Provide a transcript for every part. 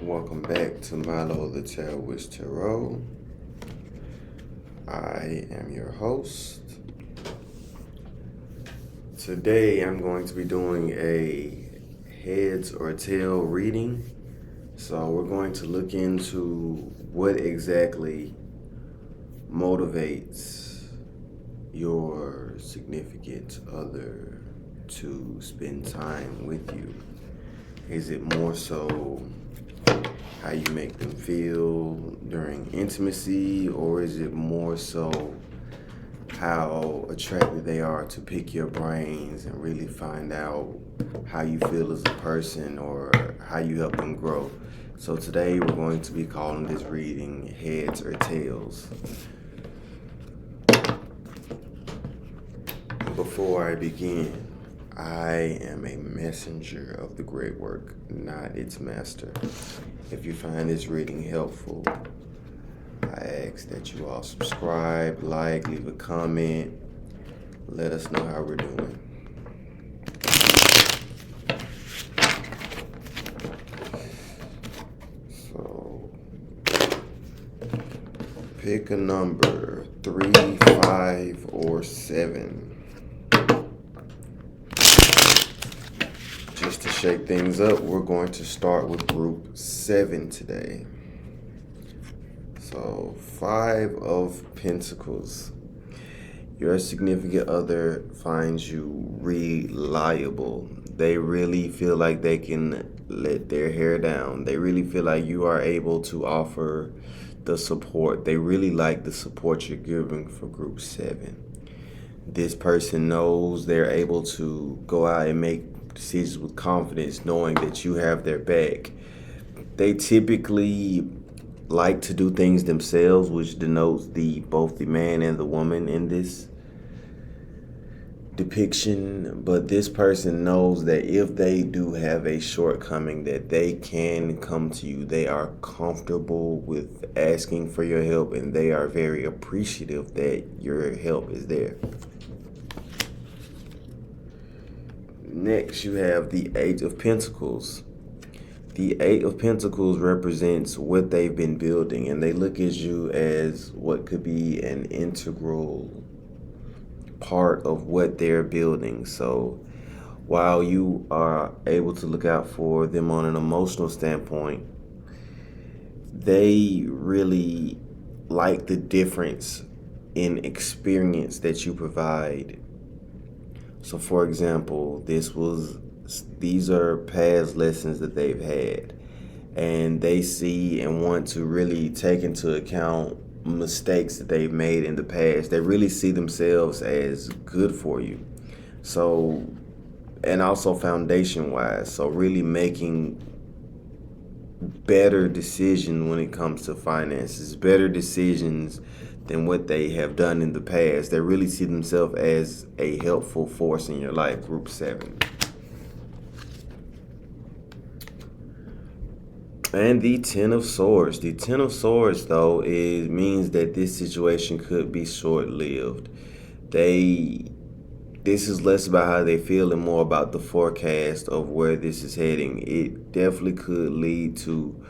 Welcome back to Milo the Tarot Wish Tarot. I am your host. Today I'm going to be doing a heads or tail reading. So we're going to look into what exactly motivates your significant other to spend time with you. Is it more so how you make them feel during intimacy, or is it more so how attracted they are to pick your brains and really find out how you feel as a person or how you help them grow? So today we're going to be calling this reading heads or tails. Before I begin, I am a messenger of the great work, not its master. If you find this reading helpful, I ask that you all subscribe, like, leave a comment. Let us know how we're doing. So, pick a number, 3, 5, or 7. Just to shake things up, we're going to start with group 7 today. So, 5 of Pentacles. Your significant other finds you reliable. They really feel like they can let their hair down. They really feel like you are able to offer the support. They really like the support you're giving for group 7. This person knows they're able to go out and make decisions with confidence, knowing that you have their back. They typically like to do things themselves, which denotes both the man and the woman in this depiction. But this person knows that if they do have a shortcoming, that they can come to you. They are comfortable with asking for your help, and they are very appreciative that your help is there. Next, you have the 8 of Pentacles. The 8 of Pentacles represents what they've been building, and they look at you as what could be an integral part of what they're building. So while you are able to look out for them on an emotional standpoint, they really like the difference in experience that you provide. So for example, these are past lessons that they've had, and they see and want to really take into account mistakes that they've made in the past. They really see themselves as good for you. So, and also foundation wise, so really making better decisions when it comes to finances, better decisions than what they have done in the past. They really see themselves as a helpful force in your life, group 7. And the 10 of Swords. The 10 of Swords, though, means that this situation could be short-lived. This is less about how they feel and more about the forecast of where this is heading. It definitely could lead to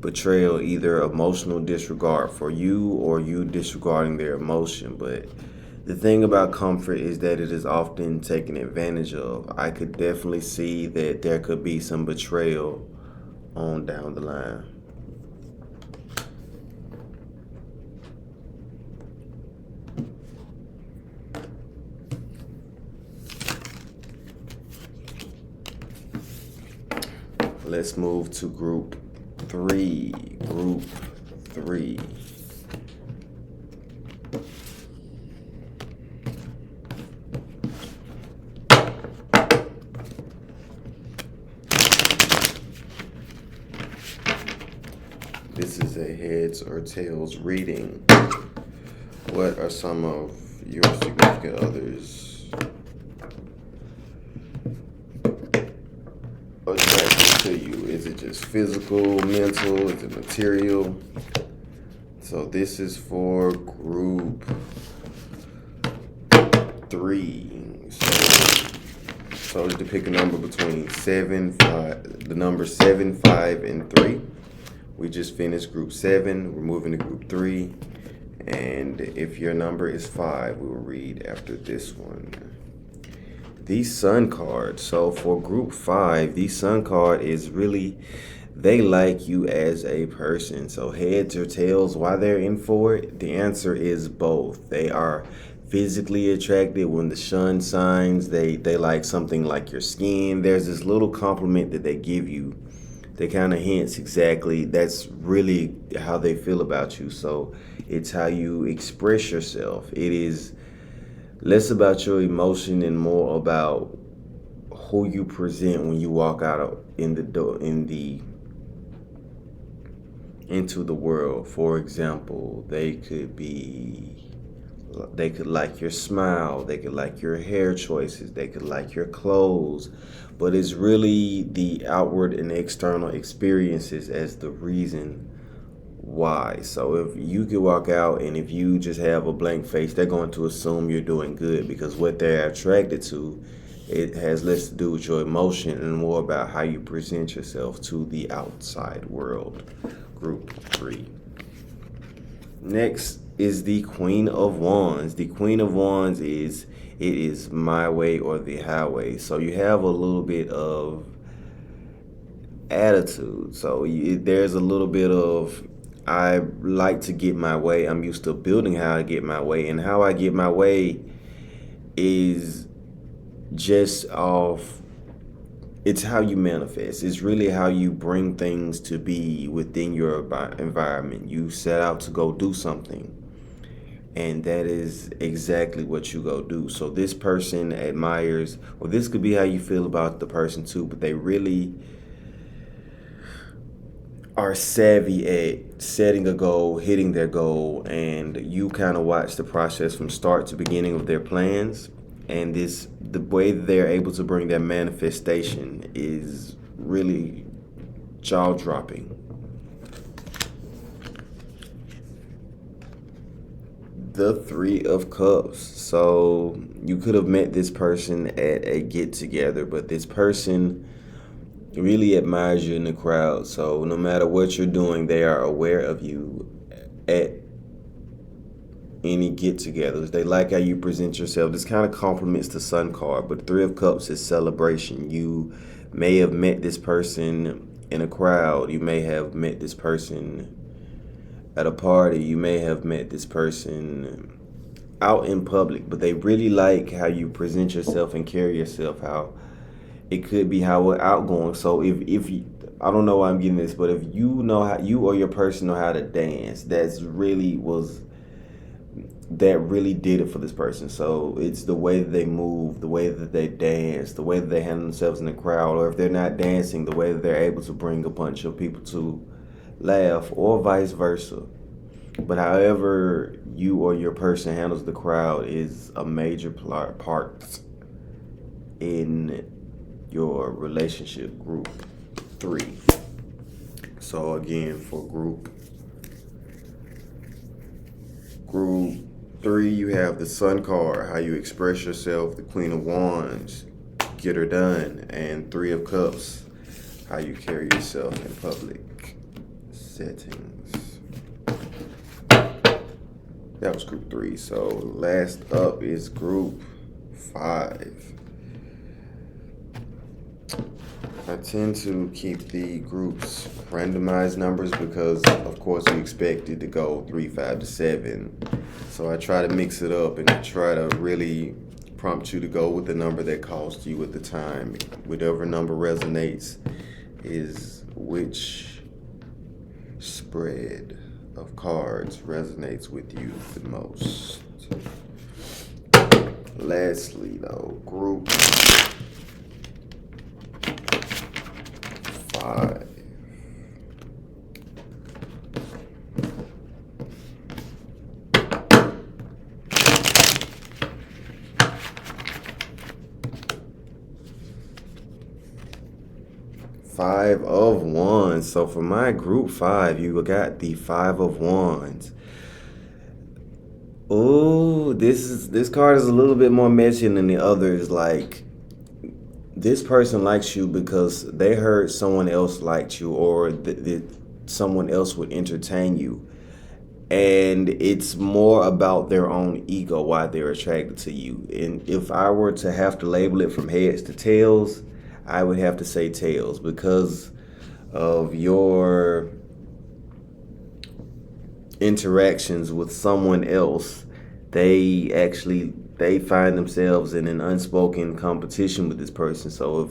betrayal, either emotional disregard for you or you disregarding their emotion. But the thing about comfort is that it is often taken advantage of. I could definitely see that there could be some betrayal on down the line. Let's move to group 3. Group 3. This is a heads or tails reading. What are some of your significant others attracted to you? Is it just physical, mental? Is it material? So this is for group 3. So Told you to pick a number between 7, 5, the number 7, 5, and 3. We just finished group 7. We're moving to group 3. And if your number is 5, we will read after this one. The Sun card. So for group 5, the Sun card is really, they like you as a person. So heads or tails, why they're in for it? The answer is both. They are physically attracted when the sun shines. They like something like your skin. There's this little compliment that they give you that kind of hints exactly that's really how they feel about you. So it's how you express yourself. It is less about your emotion and more about who you present when you walk out in the door, into the world. For example, they could like your smile, they could like your hair choices, they could like your clothes, but it's really the outward and external experiences as the reason why. So if you could walk out and if you just have a blank face, they're going to assume you're doing good, because what they're attracted to, it has less to do with your emotion and more about how you present yourself to the outside world. Group 3. Next is the Queen of Wands. The Queen of Wands is, it is my way or the highway. So you have a little bit of attitude. So there's a little bit of, I like to get my way. I'm used to building how I get my way. And how I get my way is just off, it's how you manifest. It's really how you bring things to be within your environment. You set out to go do something, and that is exactly what you go do. So this person admires, or this could be how you feel about the person too, but they really are savvy at setting a goal, hitting their goal, and you kind of watch the process from start to beginning of their plans. And the way that they're able to bring their manifestation is really jaw-dropping. The Three of Cups. So you could have met this person at a get-together, but this person really admires you in the crowd. So no matter what you're doing, they are aware of you at any get-togethers. They like how you present yourself. This kind of complements the Sun card, but Three of Cups is celebration. You may have met this person in a crowd. You may have met this person at a party. You may have met this person out in public, but they really like how you present yourself and carry yourself. How it could be how we're outgoing. So if you, I don't know why I'm getting this, but if you know how you or your person know how to dance, that really did it for this person. So it's the way that they move, the way that they dance, the way that they handle themselves in the crowd, or if they're not dancing, the way that they're able to bring a bunch of people to laugh, or vice versa. But however you or your person handles the crowd is a major part in your relationship. Group 3. So again, for group 3, you have the Sun card, how you express yourself, the Queen of Wands, get her done, and Three of Cups, how you carry yourself in public settings. That was group 3. So last up is group 5. I tend to keep the groups randomized numbers because, of course, we expect it to go 3, 5 to 7. So I try to mix it up and try to really prompt you to go with the number that calls to you at the time. Whatever number resonates is which spread of cards resonates with you the most. Lastly, though, group 5. 5 of Wands. So for my group 5, you got the 5 of Wands. Oh, this card is a little bit more messy than the others. Like, This person likes you because they heard someone else liked you, or someone else would entertain you. And it's more about their own ego why they're attracted to you. And if I were to have to label it from heads to tails, I would have to say tails, because of your interactions with someone else. They find themselves in an unspoken competition with this person. So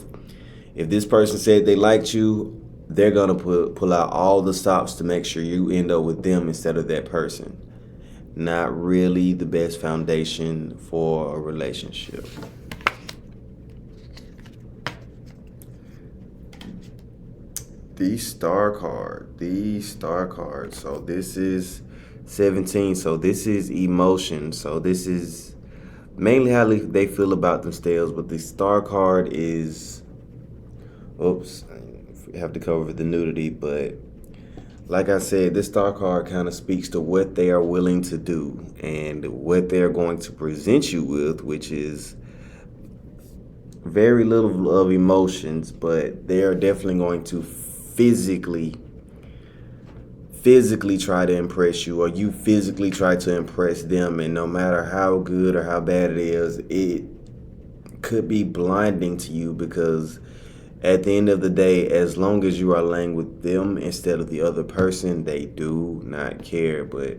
if this person said they liked you, they're gonna pull out all the stops to make sure you end up with them instead of that person. Not really the best foundation for a relationship. The star card. So this is 17. So this is emotion. So this is mainly how they feel about themselves. But the star card is, oops, I have to cover the nudity. But like I said, this star card kind of speaks to what they are willing to do and what they're going to present you with, which is very little of emotions, but they are definitely going to physically try to impress you, or you physically try to impress them. And no matter how good or how bad it is, it could be blinding to you, because at the end of the day, as long as you are laying with them instead of the other person, they do not care. But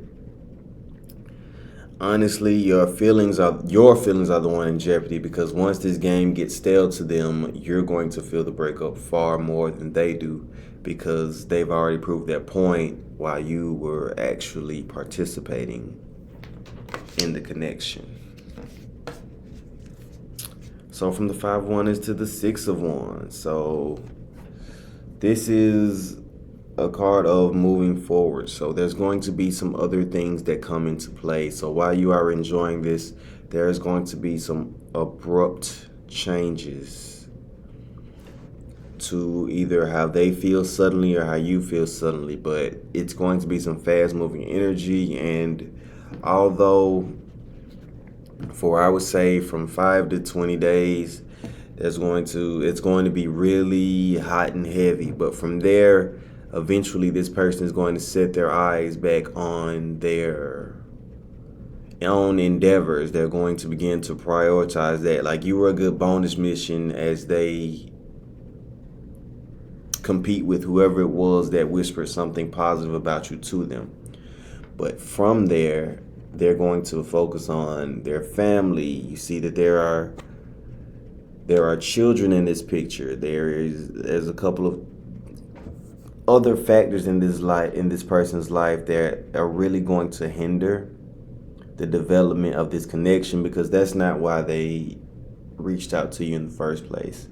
honestly, your feelings are the one in jeopardy, because once this game gets stale to them, you're going to feel the breakup far more than they do, because they've already proved their point while you were actually participating in the connection. So from the 5 of Wands to the 6 of Wands. So this is a card of moving forward. So there's going to be some other things that come into play. So while you are enjoying this, there's going to be some abrupt changes to either how they feel suddenly or how you feel suddenly. But it's going to be some fast moving energy. And although for, I would say, from 5 to 20 days, it's going to be really hot and heavy. But from there, eventually this person is going to set their eyes back on their own endeavors. They're going to begin to prioritize that. Like, you were a good bonus mission as they compete with whoever it was that whispered something positive about you to them. But from there, they're going to focus on their family. You see that there are children in this picture. There's a couple of other factors in this person's life that are really going to hinder the development of this connection, because that's not why they reached out to you in the first place.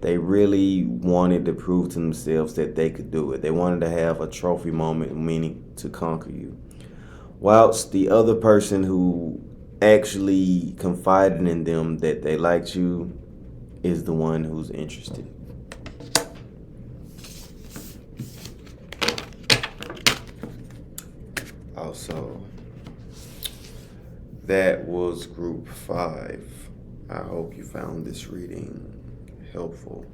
They really wanted to prove to themselves that they could do it. They wanted to have a trophy moment, meaning to conquer you. Whilst the other person who actually confided in them that they liked you is the one who's interested. Also, that was group 5. I hope you found this reading helpful.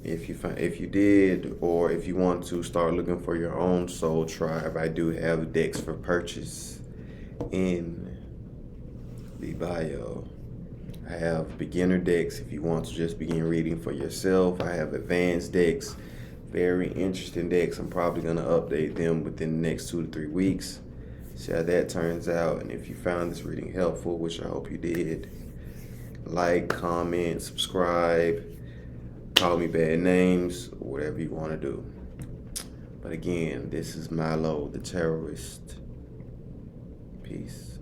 If you did, or if you want to start looking for your own soul tribe, I do have decks for purchase in the bio. I have beginner decks if you want to just begin reading for yourself. I have advanced decks, very interesting decks. I'm probably going to update them within the next 2 to 3 weeks. See how that turns out. And if you found this reading helpful, which I hope you did, like, comment, subscribe, call me bad names, whatever you want to do. But again, this is Milo the Terrorist. Peace.